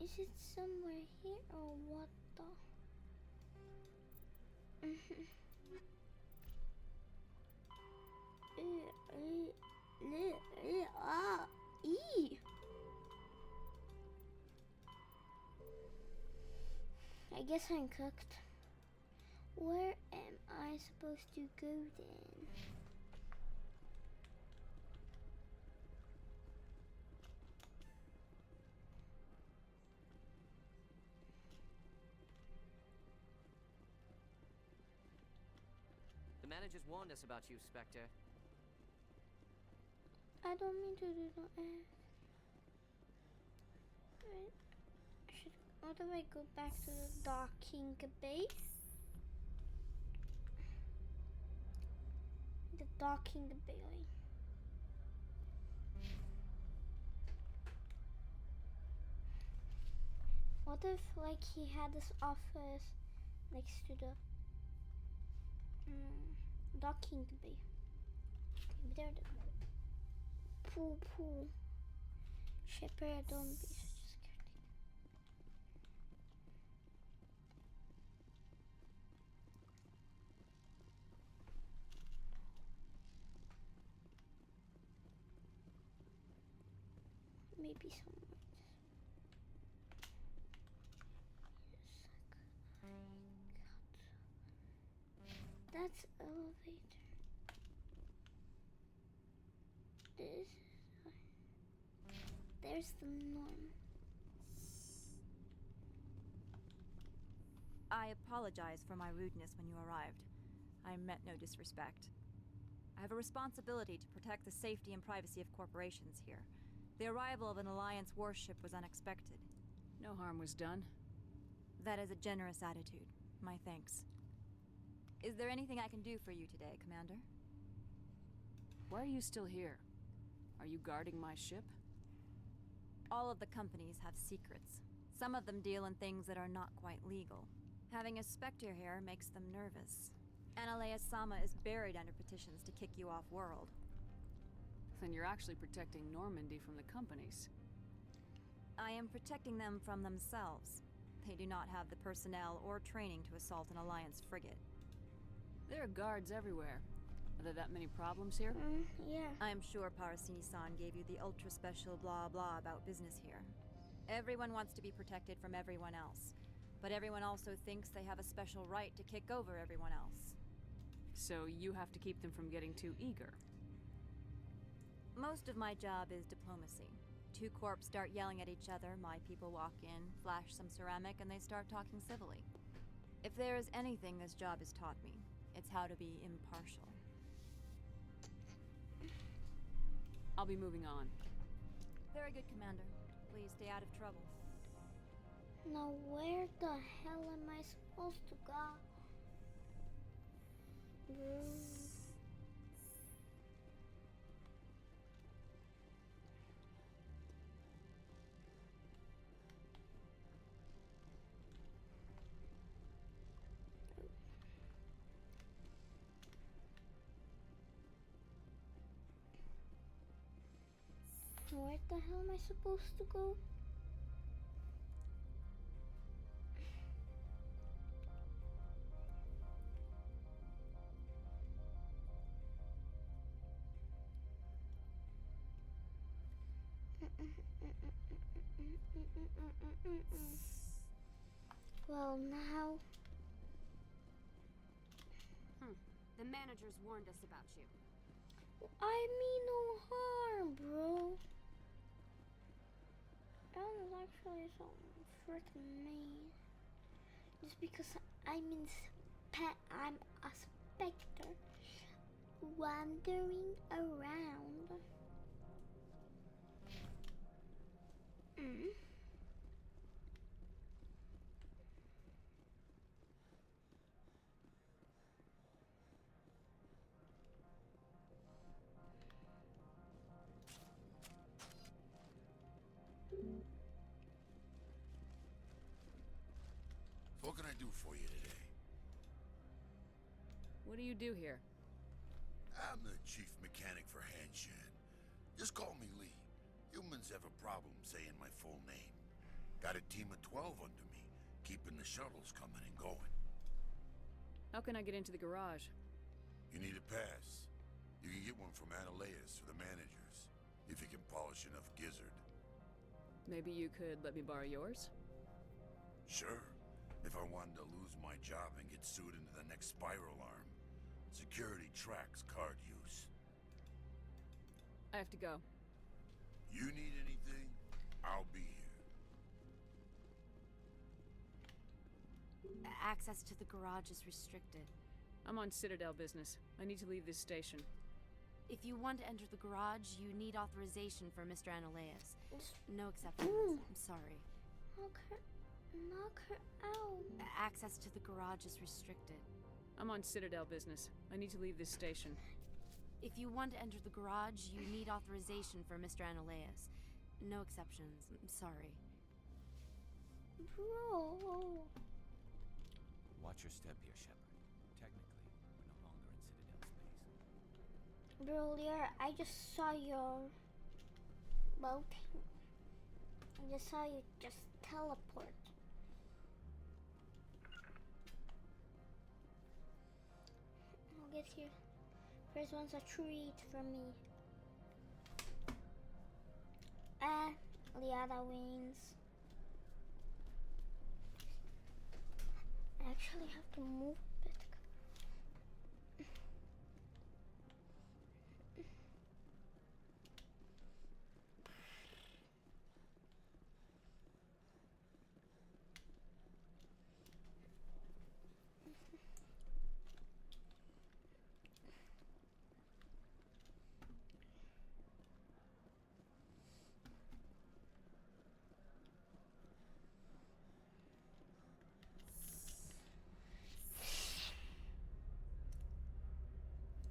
Is it somewhere here or what the? I guess I'm cooked. Where am I supposed to go then? The managers warned us about you, Spectre. I don't mean to do that. Wait, how do I go back to the docking bay? The docking bay. What if, like, he had this office next to the docking bay? Maybe there. Pool. Shepard, don't be such a scaredy. Maybe somewhere. That's elevator. There's the norm. I apologize for my rudeness when you arrived. I meant no disrespect. I have a responsibility to protect the safety and privacy of corporations here. The arrival of an Alliance warship was unexpected. No harm was done. That is a generous attitude. My thanks. Is there anything I can do for you today, Commander? Why are you still here? Are you guarding my ship? All of the companies have secrets. Some of them deal in things that are not quite legal. Having a Spectre here makes them nervous. Analeas-sama is buried under petitions to kick you off-world. Then you're actually protecting Normandy from the companies. I am protecting them from themselves. They do not have the personnel or training to assault an Alliance frigate. There are guards everywhere. Are there that many problems here? Yeah. I'm sure Parasini-san gave you the ultra-special blah-blah about business here. Everyone wants to be protected from everyone else. But everyone also thinks they have a special right to kick over everyone else. So you have to keep them from getting too eager. Most of my job is diplomacy. Two corps start yelling at each other, my people walk in, flash some ceramic, and they start talking civilly. If there is anything this job has taught me, it's how to be impartial. I'll be moving on. Very good, Commander. Please stay out of trouble. Now where the hell am I supposed to go? Where the hell am I supposed to go? Well, now... The managers warned us about you. I mean no harm, bro. That was actually so freaking mean. Just because I'm a specter wandering around. What can I do for you today? What do you do here? I'm the chief mechanic for Hanshan. Just call me Lee. Humans have a problem saying my full name. Got a team of 12 under me, keeping the shuttles coming and going. How can I get into the garage? You need a pass. You can get one from Analaeus or the managers, if you can polish enough gizzard. Maybe you could let me borrow yours? Sure. If I wanted to lose my job and get sued into the next spiral arm. Security tracks card use. I have to go. You need anything, I'll be here. Access to the garage is restricted. I'm on Citadel business. I need to leave this station. If you want to enter the garage, you need authorization for Mr. Analaeus. No exceptions. I'm sorry. Knock her out. Access to the garage is restricted. I'm on Citadel business. I need to leave this station. If you want to enter the garage, you need authorization for Mr. Analaeus. No exceptions. I'm sorry. Bro. Watch your step here, Shepard. Technically, we're no longer in Citadel space. Bro, Lear, I just saw your boating. I just saw you just teleport. I'll get you. First one's a treat for me. Liada wins. I actually have to move a bit.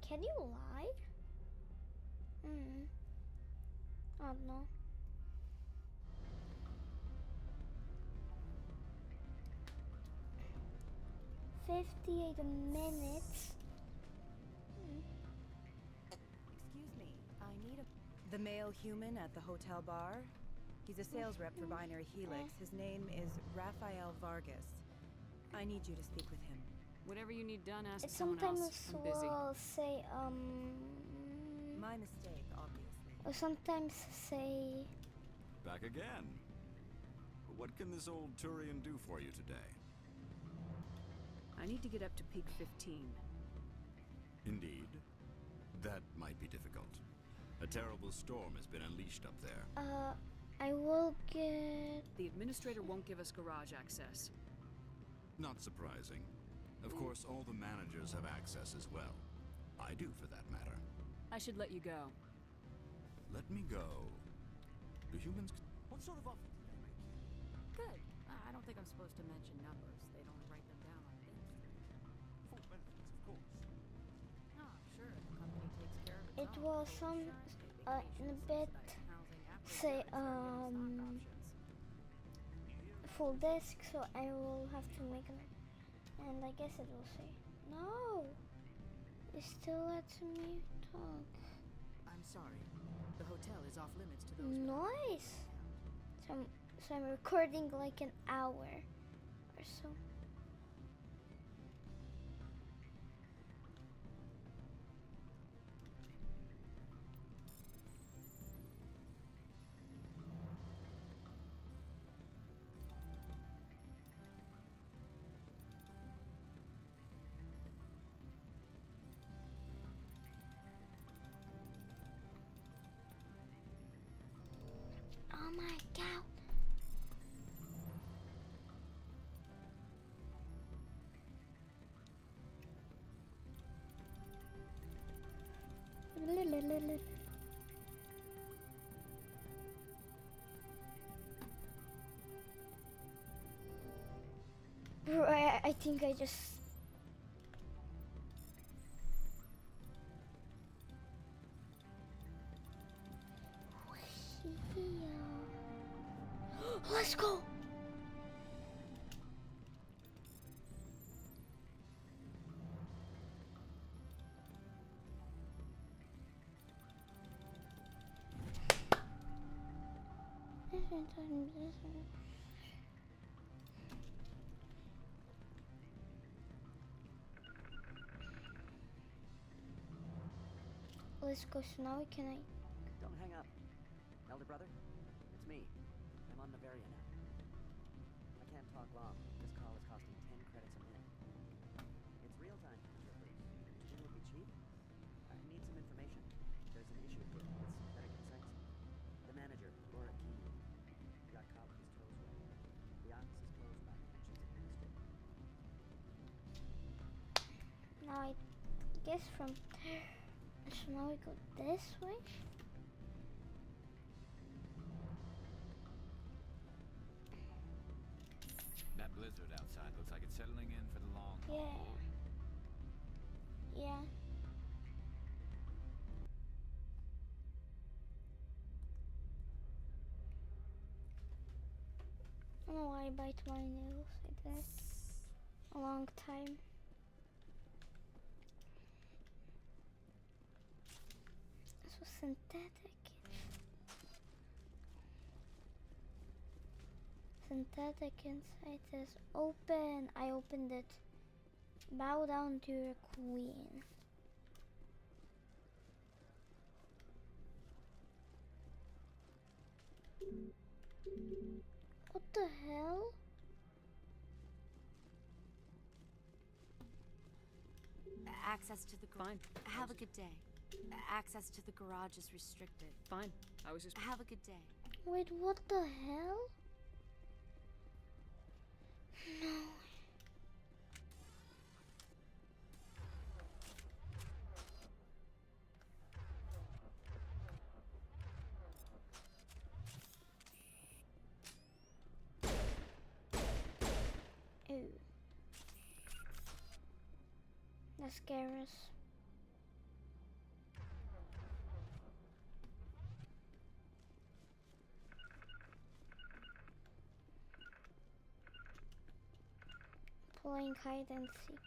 Can you lie? I don't know. $58 minutes. Excuse me, I need the male human at the hotel bar. He's a sales rep for Binary Helix. His name is Rafael Vargas. I need you to speak with him. Whatever you need done, ask someone else. I'm busy. Will say My mistake, obviously. or sometimes say Back again. What can this old Turian do for you today? I need to get up to peak 15. Indeed. That might be difficult. A terrible storm has been unleashed up there. I will get... The administrator won't give us garage access. Not surprising. Of course, all the managers have access as well. I do, for that matter. I should let you go. Let me go. The humans... What sort of offer did they make you? Good. I don't think I'm supposed to mention numbers. They don't write them down on things. Full benefits, of course. Oh, sure. The company takes care of its It own. will some in a bit say full disk, so I will have to make an, and I guess it will say no. It still lets me talk. I'm sorry. The hotel is off limits to those. Nice. So I'm recording like an hour or so. Oh my god. Bro, I think I just... Let's go! Let's go, so now can I... Don't hang up. Elder brother, it's me. I'm on Bavaria now. I can't talk long. This call is costing 10 credits a minute. It's real time, troopers. Do you think it would be cheap? I need some information. There's an issue here with synthetic insights. The manager, Laura Keene, got caught with his toes wet. The office is closed by Hanshin's administrator. Now I guess from there. So now we go this way. That blizzard outside looks like it's settling in for the long haul. Yeah. Yeah. I don't know why I bite my nails like that. A long time. So synthetic. Synthetic insight is open. I opened it. Bow down to your queen. What the hell? Access to the fine. Have a good day. Access to the garage is restricted. Fine. I was just... Have a good day. Wait, what the hell? No. Ew. That scares us. Playing hide and seek.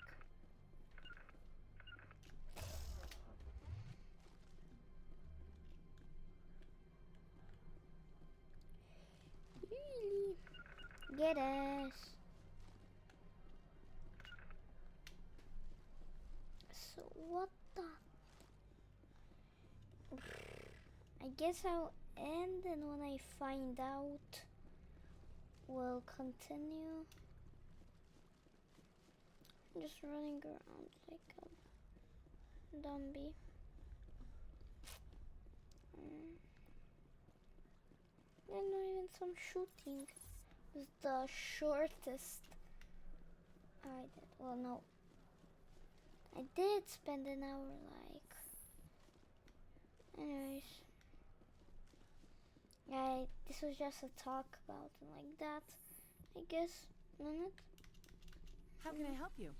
Get us. So what the? I guess I'll end, and when I find out, we'll continue. I'm just running around like a zombie. And not even some shooting. It's the shortest I did. Well, no. I did spend an hour, like. Anyways. Yeah, this was just a talk about and like that. I guess, isn't it? How can I help you?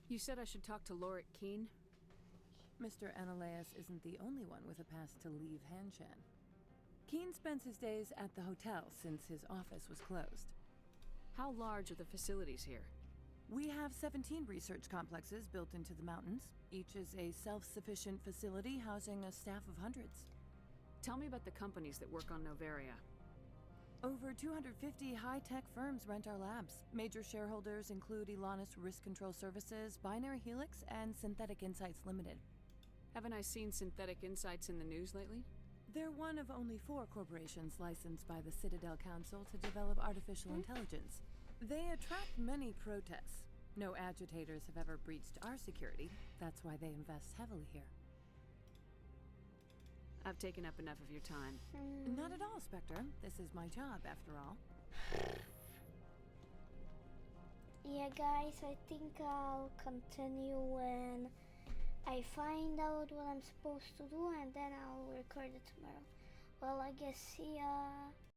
You said I should talk to Laura Keene? Mr. Ananias isn't the only one with a pass to leave Hanshan. Keene spends his days at the hotel since his office was closed. How large are the facilities here? We have 17 research complexes built into the mountains. Each is a self-sufficient facility housing a staff of hundreds. Tell me about the companies that work on Novaria. Over 250 high-tech firms rent our labs. Major shareholders include Elanus Risk Control Services, Binary Helix, and Synthetic Insights Limited. Haven't I seen Synthetic Insights in the news lately? They're one of only 4 corporations licensed by the Citadel Council to develop artificial intelligence. They attract many protests. No agitators have ever breached our security. That's why they invest heavily here. I've taken up enough of your time. Not at all, Spectre. This is my job, after all. Yeah, guys, I think I'll continue when I find out what I'm supposed to do, and then I'll record it tomorrow. Well, I guess see ya.